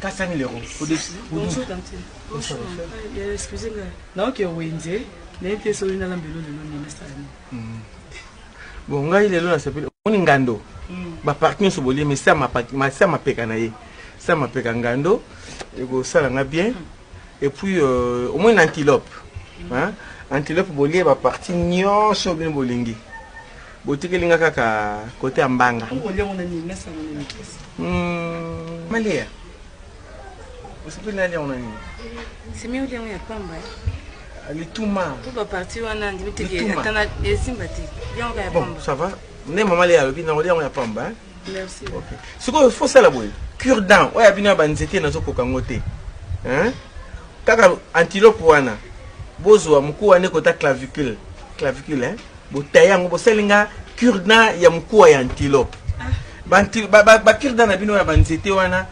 400 000 euros. Bonjour, Dante. Bonjour. Excusez-moi. Non, que Wendy, les pièces sont dans l'ambulance de l'homme. Bon, ngai lelo na sepeli oni ngando ba parking so bolie mais ça ma peka na ye ça ma peka ngando et go sala nga bien et puis au moins une antilope hein antilope bolie ba parti nyonso bien bolingi botikelinga kaka côté ambanga malia osepeli na on ani c'est mieux de ya pamba ali tuma tout va partir on a dit que attends les sympathies bien on va bon ça va ne maman les alobi na on ya pamba merci OK ce qu'il faut ça la boy cure-dent oya bina ba nzete na zoko kangote hein kaka antilope wana bozo mku wane kota clavicule hein bo tayango bo selinga cure-dent ya mku ya antilope ba cure-dent na bino ya ba nzete wana